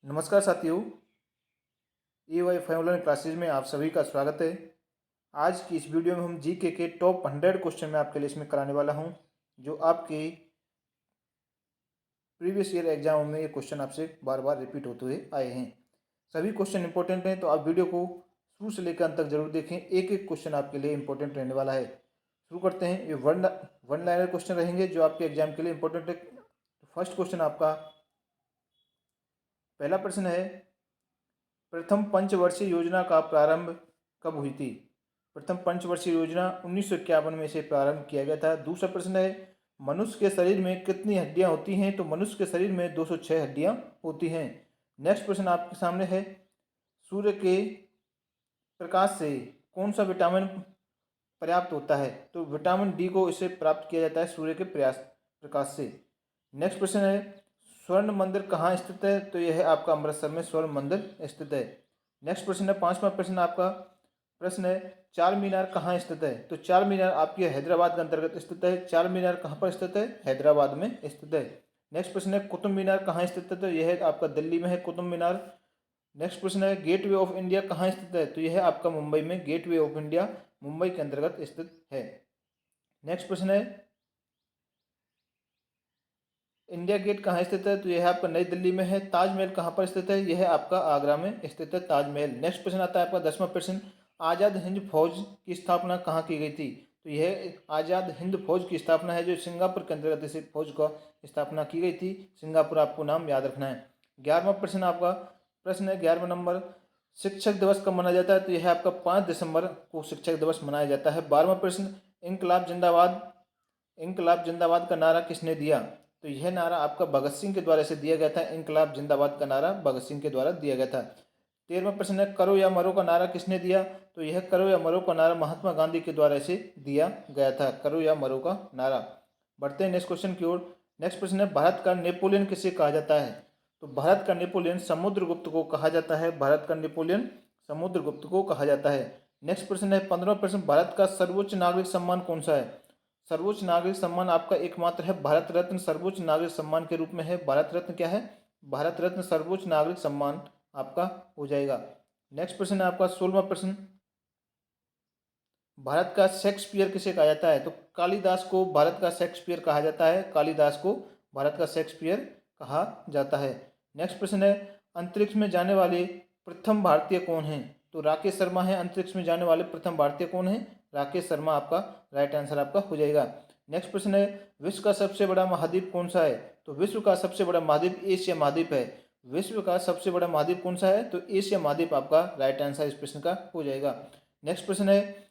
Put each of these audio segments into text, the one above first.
नमस्कार साथियों, EY five online classes में आप सभी का स्वागत है। आज की इस वीडियो में हम जीके के टॉप 100 क्वेश्चन में आपके लिए इसमें कराने वाला हूं, जो आपके प्रीवियस ईयर एग्जाम में ये क्वेश्चन आपसे बार बार रिपीट होते हुए आए हैं। सभी क्वेश्चन इंपॉर्टेंट हैं, तो आप वीडियो को शुरू से लेकर अंत तक जरूर देखें। एक एक क्वेश्चन आपके लिए इंपॉर्टेंट रहने वाला है। शुरू करते हैं। ये वन लाइनर क्वेश्चन रहेंगे जो आपके एग्जाम के लिए इंपॉर्टेंट है। फर्स्ट क्वेश्चन आपका पहला प्रश्न है, प्रथम पंचवर्षीय योजना का प्रारंभ कब हुई थी? प्रथम पंचवर्षीय योजना 1951 में से प्रारंभ किया गया था। दूसरा प्रश्न है, मनुष्य के शरीर में कितनी हड्डियां होती हैं? तो मनुष्य के शरीर में 206 हड्डियां होती हैं। नेक्स्ट प्रश्न आपके सामने है, सूर्य के प्रकाश से कौन सा विटामिन पर्याप्त होता है? तो विटामिन डी को इसे प्राप्त किया जाता है सूर्य के प्रकाश से। नेक्स्ट प्रश्न है, स्वर्ण मंदिर कहाँ स्थित है? तो यह है आपका अमृतसर में स्वर्ण मंदिर स्थित है। नेक्स्ट प्रश्न है, पांचवा प्रश्न आपका प्रश्न है, चार मीनार कहाँ स्थित है? तो चार मीनार आपके हैदराबाद के अंतर्गत स्थित है। चार मीनार कहाँ पर स्थित है? हैदराबाद में स्थित है। नेक्स्ट प्रश्न है, कुतुब मीनार कहाँ स्थित है? तो यह आपका दिल्ली में है कुतुब मीनार। नेक्स्ट प्रश्न है, गेटवे ऑफ इंडिया कहाँ स्थित है? तो यह है आपका मुंबई में गेटवे ऑफ इंडिया मुंबई के अंतर्गत स्थित है। नेक्स्ट प्रश्न है, इंडिया गेट कहाँ स्थित है? तो यह आपका नई दिल्ली में है। ताजमहल कहाँ पर स्थित है? यह आपका आगरा में स्थित है ताजमहल। नेक्स्ट प्रश्न आता है आपका 10वां प्रश्न, आज़ाद हिंद फौज की स्थापना कहाँ की गई थी? तो यह आज़ाद हिंद फौज की स्थापना है जो सिंगापुर के अंतर्गत इस फौज का स्थापना की गई थी। सिंगापुर आपको नाम याद रखना है। 11वां प्रश्न आपका प्रश्न है 11वां नंबर, शिक्षक दिवस कब मनाया जाता है? तो यह आपका 5 दिसंबर को शिक्षक दिवस मनाया जाता है। 12वां प्रश्न, इनकलाब जिंदाबाद इनकलाब जिंदाबाद का नारा किसने दिया? तो यह नारा आपका भगत सिंह के द्वारा से दिया गया था। इनकलाब जिंदाबाद का नारा भगत सिंह के द्वारा दिया गया था। 13वां प्रश्न है, करो या मरो का नारा किसने दिया? तो यह करो या मरो का नारा महात्मा गांधी के द्वारा से दिया गया था। करो या मरो का नारा। बढ़ते हैं नेक्स्ट क्वेश्चन की ओर। नेक्स्ट प्रश्न है, भारत का नेपोलियन किसे कहा जाता है? तो भारत का नेपोलियन समुद्रगुप्त को कहा जाता है। भारत का नेपोलियन समुद्रगुप्त को कहा जाता है। नेक्स्ट प्रश्न है 15वां प्रश्न, भारत का सर्वोच्च नागरिक सम्मान कौन सा है? सर्वोच्च नागरिक सम्मान आपका एकमात्र है भारत रत्न सर्वोच्च नागरिक सम्मान के रूप में है। भारत रत्न क्या है? भारत रत्न सर्वोच्च नागरिक सम्मान आपका हो जाएगा। नेक्स्ट प्रश्न है आपका 16वां प्रश्न, भारत का शेक्सपियर किसे कहा जाता है? तो कालिदास को भारत का शेक्सपियर कहा जाता है। कालिदास को भारत का शेक्सपियर कहा जाता है। नेक्स्ट प्रश्न है, अंतरिक्ष में जाने वाले प्रथम भारतीय कौन हैं? तो राकेश शर्मा है। अंतरिक्ष में जाने वाले प्रथम भारतीय कौन है? राकेश शर्मा आपका राइट आंसर आपका हो जाएगा। नेक्स्ट प्रश्न है, विश्व का सबसे बड़ा महाद्वीप कौन सा है? तो विश्व का सबसे बड़ा महाद्वीप एशिया महाद्वीप है। विश्व का सबसे बड़ा महाद्वीप कौन सा है? तो एशिया महाद्वीप आपका राइट आंसर इस प्रश्न का हो जाएगा। नेक्स्ट प्रश्न है,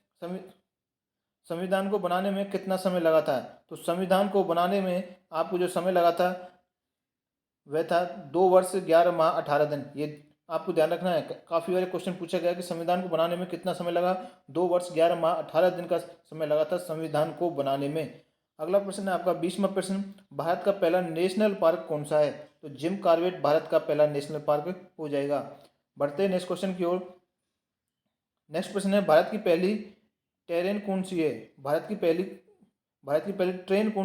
संविधान को बनाने में कितना समय लगा था? तो संविधान को बनाने में आपको जो समय लगा था वह था 2 वर्ष 11 माह 18 दिन। ये आपको ध्यान रखना है। काफ़ी बार क्वेश्चन पूछा गया कि संविधान को बनाने में कितना समय लगा? 2 वर्ष 11 माह 18 दिन का समय लगा था संविधान को बनाने में। अगला प्रश्न है आपका 20वां प्रश्न, भारत का पहला नेशनल पार्क कौन सा है? तो जिम कॉर्बेट भारत का पहला नेशनल पार्क हो जाएगा। बढ़ते हैं नेक्स्ट क्वेश्चन की ओर। नेक्स्ट प्रश्न है, भारत की पहली ट्रेन कौन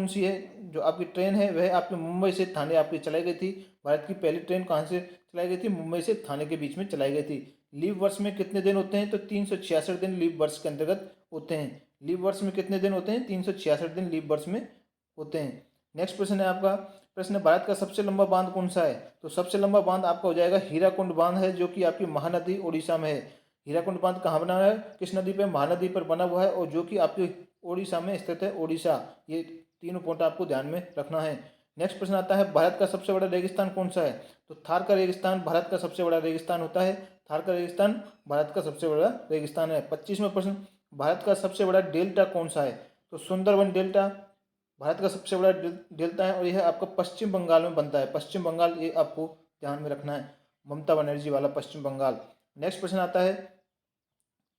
सी है? जो आपकी ट्रेन है वह आपके मुंबई से थाने आपकी चलाई गई थी। भारत की पहली ट्रेन कहाँ से चलाई गई थी? मुंबई से थाने के बीच में चलाई गई थी। लीव वर्ष में कितने दिन होते हैं? तो 366 दिन लीव वर्ष के अंतर्गत होते हैं। लीव वर्ष में कितने दिन होते हैं? 366 दिन लीव वर्ष में होते हैं। नेक्स्ट प्रश्न है आपका प्रश्न, भारत का सबसे लंबा बांध कौन सा है? तो सबसे लंबा बांध आपका हो जाएगा हीराकुंड बांध है, जो कि आपकी महानदी उड़ीसा में है। हीराकुंड बांध कहाँ बना है? किस नदी पे? महानदी पर बना हुआ है, और जो कि आपकी ओडिशा में स्थित है। ओडिशा, ये तीनों पॉइंट आपको ध्यान में रखना है। नेक्स्ट प्रश्न आता है, भारत का सबसे बड़ा रेगिस्तान कौन सा है? तो थार का रेगिस्तान भारत का सबसे बड़ा रेगिस्तान होता है। थार का रेगिस्तान भारत का सबसे बड़ा रेगिस्तान है। 25वां प्रश्न, भारत का सबसे बड़ा डेल्टा कौन सा है? तो सुंदरबन डेल्टा भारत का सबसे बड़ा डेल्टा है, और यह आपका पश्चिम बंगाल में बनता है। पश्चिम बंगाल, ये आपको ध्यान में रखना है, ममता बनर्जी वाला पश्चिम बंगाल। नेक्स्ट प्रश्न आता है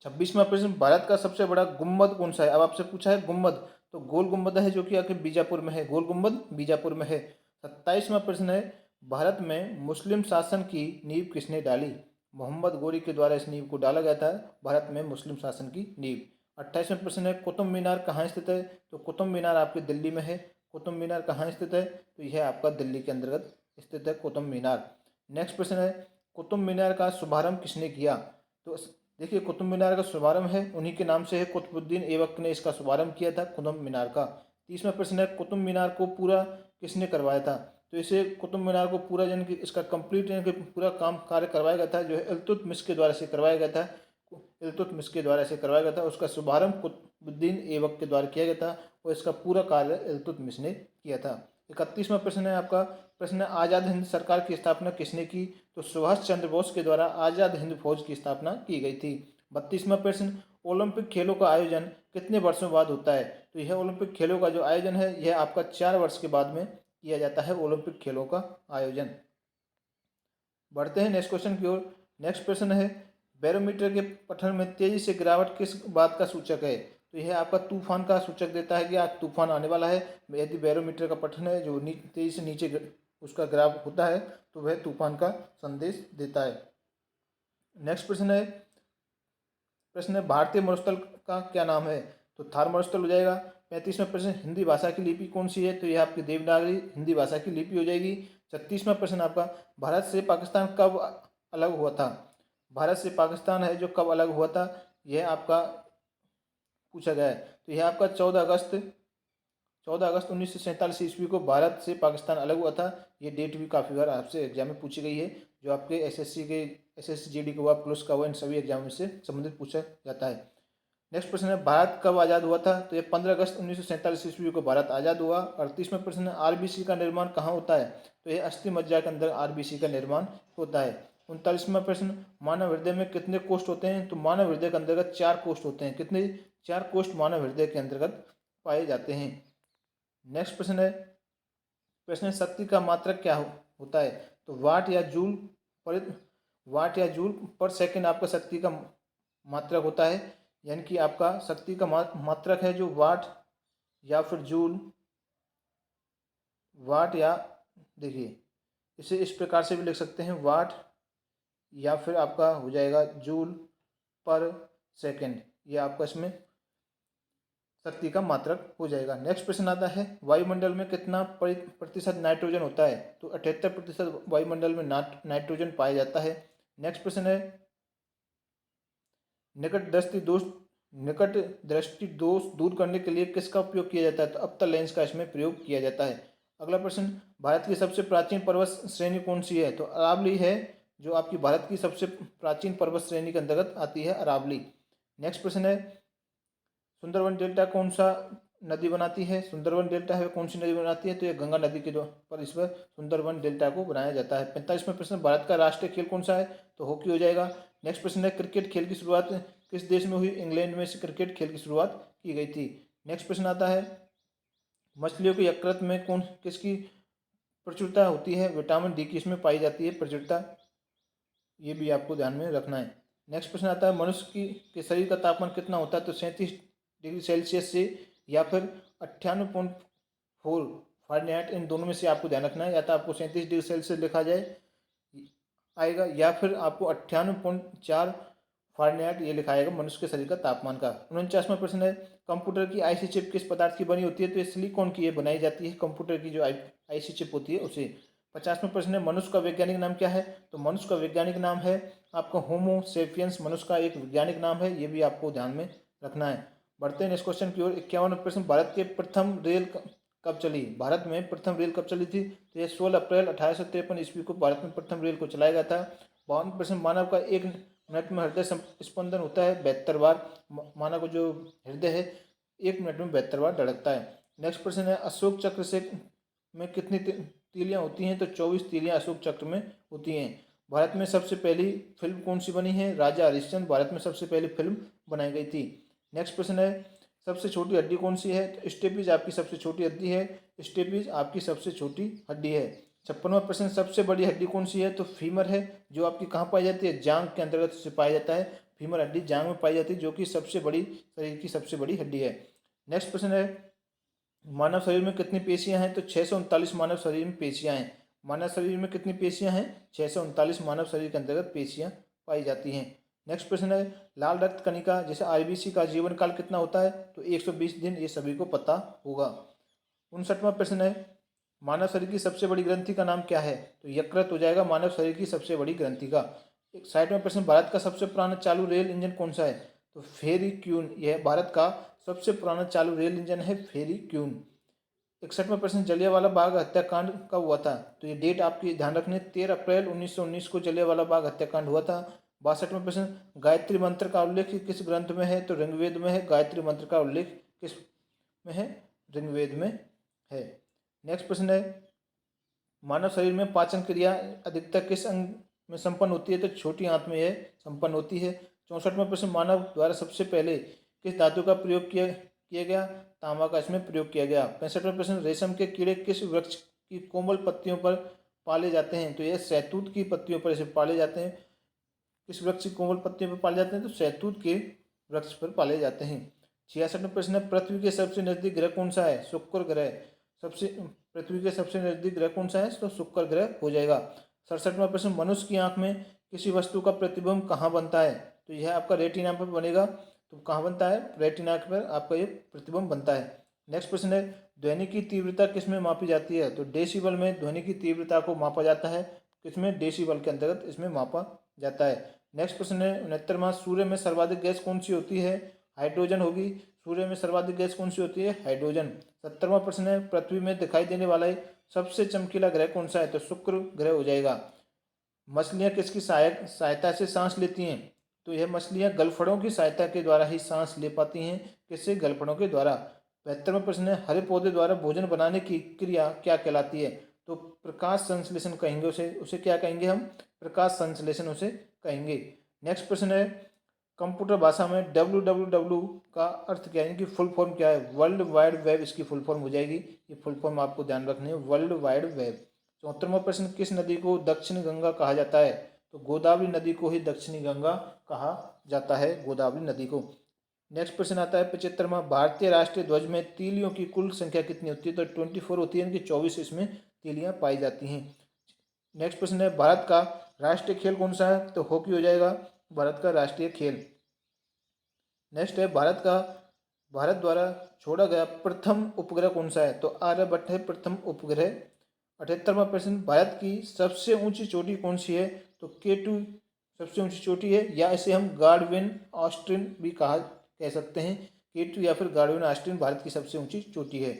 26वां प्रश्न, भारत का सबसे बड़ा गुम्बद कौन सा है? अब आपसे पूछा है गुम्बद, तो गोल गुम्बद है, जो कि आपके बीजापुर में है। गोल गुम्बद बीजापुर में है। 27वां प्रश्न है, भारत में मुस्लिम शासन की नींव किसने डाली? मोहम्मद गोरी के द्वारा इस नींव को डाला गया था, भारत में मुस्लिम शासन की नींव। 28वां प्रश्न है, कुतुब मीनार कहाँ स्थित है? तो कुतुब मीनार आपके दिल्ली में है। कुतुब मीनार कहाँ स्थित है? तो यह आपका दिल्ली के अंतर्गत स्थित है कुतुब मीनार। नेक्स्ट प्रश्न है, कुतुब मीनार का शुभारंभ किसने किया? तो देखिए, कुतुब मीनार का शुभारंभ है, उन्हीं के नाम से है, कुतुबुद्दीन ऐबक ने इसका शुभारंभ किया था कुतुब मीनार का। 30वां प्रश्न है, कुतुब मीनार को पूरा किसने करवाया था? तो इसे कुतुब मीनार को पूरा यानी कि इसका कंप्लीट यानी कि पूरा काम कार्य करवाया गया था जो है इल्तुतमिश के द्वारा से करवाया गया था। इल्तुतमिश के द्वारा से करवाया गया था। उसका शुभारंभ कुतुबुद्दीन ऐबक के द्वारा किया गया था और इसका पूरा कार्य इल्तुतमिश ने किया था। 31वां प्रश्न है आपका, प्रश्न है, आज़ाद हिंद सरकार की स्थापना किसने की? तो सुभाष चंद्र बोस के द्वारा आज़ाद हिंद फौज की स्थापना की गई थी। 32वां प्रश्न, ओलंपिक खेलों का आयोजन कितने वर्षों बाद होता है? तो यह ओलंपिक खेलों का जो आयोजन है यह आपका 4 वर्ष के बाद में किया जाता है ओलंपिक खेलों का आयोजन। बढ़ते हैं नेक्स्ट क्वेश्चन की ओर। नेक्स्ट प्रश्न है, बैरोमीटर के पठन में तेजी से गिरावट किस बात का सूचक है? तो यह आपका तूफान का सूचक देता है कि आज तूफान आने वाला है। यदि बैरोमीटर का पठन है जो तेजी से नीचे उसका ग्राफ होता है तो वह तूफान का संदेश देता है। नेक्स्ट प्रश्न है, भारतीय मरुस्थल का क्या नाम है? तो थार मरुस्थल हो जाएगा। 35वां प्रश्न, हिंदी भाषा की लिपि कौन सी है? तो यह आपकी देवनागरी हिंदी भाषा की लिपि हो जाएगी। 36वां प्रश्न आपका, भारत से पाकिस्तान कब अलग हुआ था? भारत से पाकिस्तान है जो कब अलग हुआ था यह आपका पूछा गया है। तो यह आपका 14 अगस्त 1947 ईस्वी को भारत से पाकिस्तान अलग हुआ था। ये डेट भी काफ़ी बार आपसे एग्जाम में पूछी गई है, जो आपके एसएससी जीडी का हुआ, पुलिस का हुआ, इन सभी एग्जाम से संबंधित पूछा जाता है। नेक्स्ट प्रश्न है, भारत कब आज़ाद हुआ था? तो ये 15 अगस्त 1947 ईस्वी को भारत आज़ाद हुआ। 38वां प्रश्न है, आरबीसी का निर्माण कहाँ होता है? तो ये अस्थि मज्जा के अंदर आरबीसी का निर्माण होता है। 39वां प्रश्न, मानव हृदय में कितने कोष्ठ होते हैं? तो मानव हृदय के अंतर्गत 4 कोष्ठ होते हैं। कितने? 4 कोष्ठ मानव हृदय के अंतर्गत पाए जाते हैं। नेक्स्ट प्रश्न है, शक्ति का मात्रक क्या होता है? तो वाट या जूल पर सेकंड आपका शक्ति का मात्रक होता है। यानी कि आपका शक्ति का मात्रक है जो वाट या फिर जूल, वाट या देखिए इसे इस प्रकार से भी लिख सकते हैं, वाट या फिर आपका हो जाएगा जूल पर सेकंड। ये आपका इसमें शक्ति का मात्रक हो जाएगा। नेक्स्ट प्रश्न आता है, वायुमंडल में कितना प्रतिशत नाइट्रोजन होता है? तो 78% वायुमंडल में नाइट्रोजन पाया जाता है। नेक्स्ट प्रश्न है, निकट दृष्टि दोष दूर करने के लिए किसका उपयोग किया जाता है? तो अवतल लेंस का इसमें प्रयोग किया जाता है। अगला प्रश्न, भारत की सबसे प्राचीन पर्वत श्रेणी कौन सी है? तो अरावली है, जो आपकी भारत की सबसे प्राचीन पर्वत श्रेणी के अंतर्गत आती है, अरावली। नेक्स्ट प्रश्न है, सुंदरवन डेल्टा कौन सा नदी बनाती है? सुंदरवन डेल्टा है कौन सी नदी बनाती है? तो ये गंगा नदी के पर इस पर सुंदरवन डेल्टा को बनाया जाता है। 45वां प्रश्न, भारत का राष्ट्रीय खेल कौन सा है? तो हॉकी हो जाएगा। नेक्स्ट प्रश्न है, क्रिकेट खेल की शुरुआत किस देश में हुई? इंग्लैंड में से क्रिकेट खेल की शुरुआत की गई थी। नेक्स्ट प्रश्न आता है, मछलियों के यकृत में किसकी प्रचुरता होती है? विटामिन डी की इसमें पाई जाती है प्रचुरता, ये भी आपको ध्यान में रखना है। नेक्स्ट प्रश्न आता है, मनुष्य के शरीर का तापमान कितना होता है? तो 37 डिग्री सेल्सियस से या फिर 98.4 फ़ारेनहाइट, इन दोनों में से आपको ध्यान रखना है। या तो आपको 37 डिग्री सेल्सियस लिखा जाए आएगा या फिर आपको 98.4 फ़ारेनहाइट ये लिखा आएगा मनुष्य के शरीर का तापमान का। 49वां प्रश्न है, कंप्यूटर की आईसी चिप किस पदार्थ की बनी होती है? तो ये सिलिकॉन की ये बनाई जाती है, कंप्यूटर की जो आईसी चिप होती है उसे। 50वां प्रश्न है, मनुष्य का वैज्ञानिक नाम क्या है? तो मनुष्य का वैज्ञानिक नाम है आपका होमो सेपियंस, मनुष्य का एक वैज्ञानिक नाम है, ये भी आपको ध्यान में रखना है। बढ़ते हैं नेक्स्ट क्वेश्चन की ओर। 51वां प्रश्न, भारत के प्रथम रेल कब चली? भारत में प्रथम रेल कब चली थी? तो यह 16 अप्रैल 1853 ईस्वी को भारत में प्रथम रेल को चलाया गया था। 52वां प्रश्न, मानव का 1 मिनट में हृदय स्पंदन होता है 72 बार। मानव का जो हृदय है 1 मिनट में 72 बार धड़कता है। नेक्स्ट प्रश्न है, अशोक चक्र से में कितनी तीलियां होती हैं? तो 24 तीलियां अशोक चक्र में होती हैं। भारत में सबसे पहली फिल्म कौन सी बनी है? राजा हरिश्चंद्र भारत में सबसे पहली फिल्म बनाई गई थी। नेक्स्ट प्रश्न है, सबसे छोटी हड्डी कौन सी है? तो स्टेपीज आपकी सबसे छोटी हड्डी है, स्टेपीज आपकी सबसे छोटी हड्डी है। 56वां प्रश्न, सबसे बड़ी हड्डी कौन सी है? तो फीमर है, जो आपकी कहाँ पाई जाती है? जांग के अंतर्गत से पाया जाता है। फीमर हड्डी जांग में पाई जाती है, जो कि सबसे बड़ी शरीर की सबसे बड़ी हड्डी है। नेक्स्ट प्रश्न है, मानव शरीर में कितनी पेशियां हैं? तो 639 मानव शरीर में पेशियां हैं। मानव शरीर में कितनी पेशियां हैं? 639 मानव शरीर के अंतर्गत पेशियां पाई जाती हैं। नेक्स्ट प्रश्न है, लाल रक्त कणिका जैसे आरबीसी का जीवन काल कितना होता है? तो 120 दिन, ये सभी को पता होगा। 59वां प्रश्न है, मानव शरीर की सबसे बड़ी ग्रंथि का नाम क्या है? तो यकृत हो जाएगा मानव शरीर की सबसे बड़ी ग्रंथि का। एक साइड में प्रश्न, भारत का सबसे पुराना चालू रेल इंजन कौन सा है? तो फेरी क्यून, यह भारत का सबसे पुराना चालू रेल इंजन है, फेरी क्यून। 61वां प्रश्न, जलियांवाला बाग हत्याकांड कब हुआ था? तो ये डेट आपकी ध्यान रखनी, 13 अप्रैल 1919 को जलियांवाला बाग हत्याकांड हुआ था। 62वां प्रश्न, गायत्री मंत्र का उल्लेख किस ग्रंथ में है? तो ऋग्वेद में है। गायत्री मंत्र का उल्लेख किस में है? ऋग्वेद में है। नेक्स्ट प्रश्न है, मानव शरीर में पाचन क्रिया अधिकतर किस अंग में संपन्न होती है? तो छोटी आंत में यह संपन्न होती है। 64वां प्रश्न, मानव द्वारा सबसे पहले किस धातु का प्रयोग किया गया? तांबा का इसमें प्रयोग किया गया। 65वां प्रश्न, रेशम के कीड़े किस वृक्ष की कोमल पत्तियों पर पाले जाते हैं? तो यह शहतूत की पत्तियों पर इसे पाले जाते हैं। किस वृक्ष की कोमल पत्तियों पर पाले जाते हैं? तो शहतूत के वृक्ष पर पाले जाते हैं। 66वां प्रश्न है, पृथ्वी के सबसे नजदीक ग्रह कौन सा है? शुक्र ग्रह। पृथ्वी के सबसे नजदीक ग्रह कौन सा है? तो शुक्र ग्रह हो जाएगा। 67वां प्रश्न, मनुष्य की आंख में किसी वस्तु का प्रतिबिंब कहाँ बनता है? तो यह आपका रेटिना पर बनेगा। तो कहाँ बनता है? रेटिना पर आपका ये प्रतिबिंब बनता है। नेक्स्ट प्रश्न है, ध्वनि की तीव्रता किसमें मापी जाती है? तो डेसिबल में ध्वनि की तीव्रता को मापा जाता है। किसमें? डेसिबल के अंतर्गत इसमें मापा जाता है। नेक्स्ट प्रश्न है 69वां, सूर्य में सर्वाधिक गैस कौन सी होती है? हाइड्रोजन होगी। सूर्य में सर्वाधिक गैस कौन सी होती है? हाइड्रोजन। 70वां प्रश्न है, पृथ्वी में दिखाई देने वाला सबसे चमकीला ग्रह कौन सा है? तो शुक्र ग्रह हो जाएगा। मछलियां किसकी सहायता से सांस लेती हैं? तो यह मछलियां गलफड़ों की सहायता के द्वारा ही सांस ले पाती हैं। किससे? गलफड़ों के द्वारा। 72वां प्रश्न है, हरे पौधे द्वारा भोजन बनाने की क्रिया क्या कहलाती है? तो प्रकाश संश्लेषण कहेंगे उसे। उसे क्या कहेंगे हम? प्रकाश संश्लेषण उसे कहेंगे। नेक्स्ट प्रश्न है, कंप्यूटर भाषा में www का अर्थ क्या है? इनकी फुल फॉर्म क्या है? वर्ल्ड वाइड वेब इसकी फुल फॉर्म हो जाएगी। ये फुल फॉर्म आपको ध्यान रखनी है, वर्ल्ड वाइड वेब। 74वां प्रश्न, किस नदी को दक्षिणी गंगा कहा जाता है? तो गोदावरी नदी को ही दक्षिणी गंगा कहा जाता है, गोदावरी नदी को। नेक्स्ट प्रश्न आता है 75वां, भारतीय राष्ट्रीय ध्वज में तीलियों की कुल संख्या कितनी होती है? तो 24 होती है, इनकी 24 इसमें तीलियां पाई जाती हैं। नेक्स्ट प्रश्न है, भारत का राष्ट्रीय खेल कौन सा है? तो हॉकी हो जाएगा भारत का राष्ट्रीय खेल। नेक्स्ट है, भारत द्वारा छोड़ा गया प्रथम उपग्रह कौन सा है? तो आर्यभट्ट है प्रथम उपग्रह। 78वां प्रश्न, भारत की सबसे ऊंची चोटी कौन सी है? तो K2 सबसे ऊंची चोटी है, या इसे हम गार्डविन ऑस्ट्रिन भी कह सकते हैं। K2 या फिर गार्डविन ऑस्ट्रिन भारत की सबसे ऊंची चोटी है।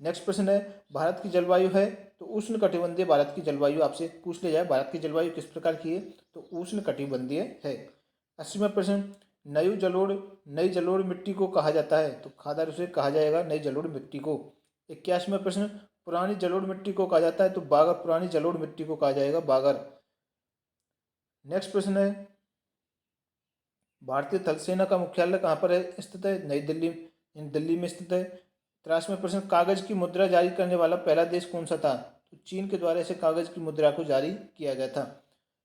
नेक्स्ट प्रश्न है, भारत की जलवायु है? तो उष्ण कटिबंधीय भारत की जलवायु आपसे पूछ लिया जाए, भारत की जलवायु किस प्रकार की है? तो उष्ण कटिबंधीय है। 80वां प्रश्न, नई जलोढ़ मिट्टी को कहा जाता है? तो खादर उसे कहा जाएगा, नई जलोढ़ मिट्टी को। 81वां प्रश्न, पुरानी जलोढ़ मिट्टी को कहा जाता है? तो बागर, पुरानी जलोढ़ मिट्टी को कहा जाएगा बागर। नेक्स्ट प्रश्न है, भारतीय थल सेना का मुख्यालय कहाँ पर है स्थित है? नई दिल्ली, दिल्ली में स्थित है। 83वां प्रश्न, कागज की मुद्रा जारी करने वाला पहला देश कौन सा था? तो चीन के द्वारा से कागज की मुद्रा को जारी किया गया था।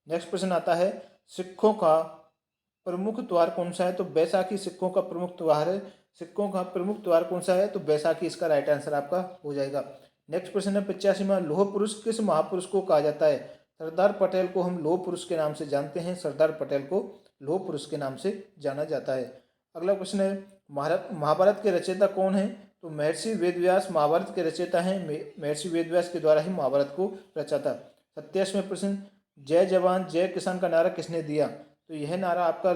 नेक्स्ट प्रश्न आता है, सिखों का प्रमुख त्योहार कौन सा है? तो बैसाखी सिखों का प्रमुख त्योहार है। सिखों का प्रमुख त्योहार कौन सा है? तो बैसाखी इसका राइट आंसर आपका हो जाएगा। नेक्स्ट क्वेश्चन है 85वां, लौह पुरुष किस महापुरुष को कहा जाता है? सरदार पटेल को हम लौह पुरुष के नाम से जानते हैं, सरदार पटेल को लौह पुरुष के नाम से जाना जाता है। अगला क्वेश्चन है, महाभारत के रचयिता कौन है? तो महर्षि वेदव्यास महाभारत के रचयिता हैं। महर्षि वेदव्यास के द्वारा ही महाभारत को रचा था। 87वां प्रश्न, जय जवान जय किसान का नारा किसने दिया? तो यह नारा आपका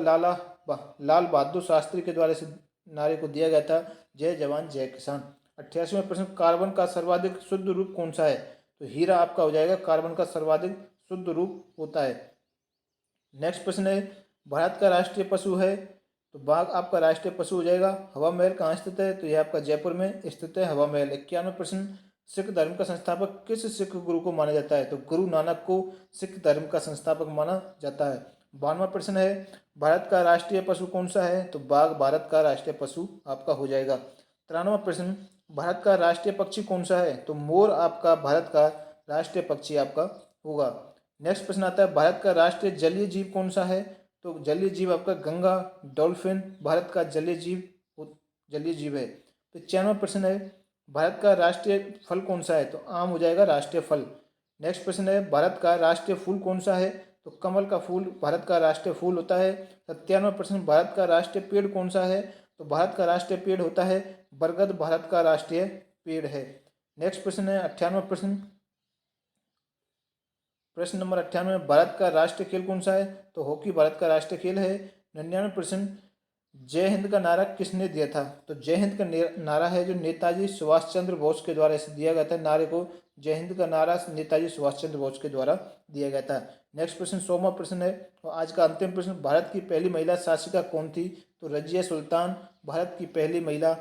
लाल बहादुर शास्त्री के द्वारा से नारे को दिया गया था, जय जवान जय किसान। 88वां प्रश्न, कार्बन का सर्वाधिक शुद्ध रूप कौन सा है? तो हीरा आपका हो जाएगा, कार्बन का सर्वाधिक शुद्ध रूप होता है। नेक्स्ट प्रश्न है, भारत का राष्ट्रीय पशु है? तो बाघ आपका राष्ट्रीय पशु हो जाएगा। हवा महल कहाँ स्थित है? तो यह आपका जयपुर में स्थित है हवा महल। 91वां प्रश्न, सिख धर्म का संस्थापक किस सिख गुरु को माना जाता है? तो गुरु नानक को सिख धर्म का संस्थापक माना जाता है। 92वां प्रश्न है, भारत का राष्ट्रीय पशु कौन सा है? तो बाघ भारत का राष्ट्रीय पशु आपका हो जाएगा। 93वां प्रश्न, भारत का राष्ट्रीय पक्षी कौन सा है? तो मोर आपका भारत का राष्ट्रीय पक्षी आपका होगा। नेक्स्ट प्रश्न आता है, भारत का राष्ट्रीय जलीय जीव कौन सा है? तो जलीय जीव आपका गंगा डॉल्फिन भारत का जलीय जीव है। तो 95वां प्रश्न है, भारत का राष्ट्रीय फल कौन सा है? तो आम हो जाएगा राष्ट्रीय फल। नेक्स्ट प्रश्न है, भारत का राष्ट्रीय फूल कौन सा है? तो कमल का फूल भारत का राष्ट्रीय फूल होता है। 97वां प्रश्न, भारत का राष्ट्रीय पेड़ कौन सा है? तो भारत का राष्ट्रीय पेड़ होता है बरगद, भारत का राष्ट्रीय पेड़ है। नेक्स्ट प्रश्न है 98वां प्रश्न। प्रश्न नंबर 98, भारत का राष्ट्रीय खेल कौन सा है? तो हॉकी भारत का राष्ट्रीय खेल है। 99वां प्रश्न, जय हिंद का नारा किसने दिया था? तो जय हिंद का नारा है जो नेताजी सुभाष चंद्र बोस के द्वारा इसे दिया गया था। नारे को जय हिंद का नारा नेताजी सुभाष चंद्र बोस के द्वारा दिया गया था। नेक्स्ट प्रश्न 100वां प्रश्न है और आज का अंतिम प्रश्न, भारत की पहली महिला शासिका कौन थी? तो रजिया सुल्तान भारत की पहली महिला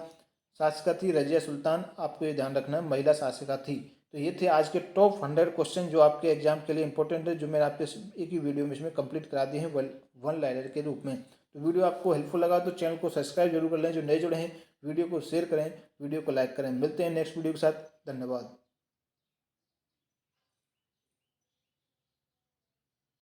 शासिका थी। रजिया सुल्तान, आपको ये ध्यान रखना है, महिला शासिका थी। तो ये थे आज के टॉप 100 क्वेश्चन जो आपके एग्जाम के लिए इंपॉर्टेंट है, जो मैंने आपके एक ही वीडियो में इसमें कंप्लीट करा दिए हैं वन लाइनर के रूप में। तो वीडियो आपको हेल्पफुल लगा तो चैनल को सब्सक्राइब जरूर कर लें। जो नए जुड़े हैं वीडियो को शेयर करें, वीडियो को लाइक करें। मिलते हैं नेक्स्ट वीडियो के साथ। धन्यवाद।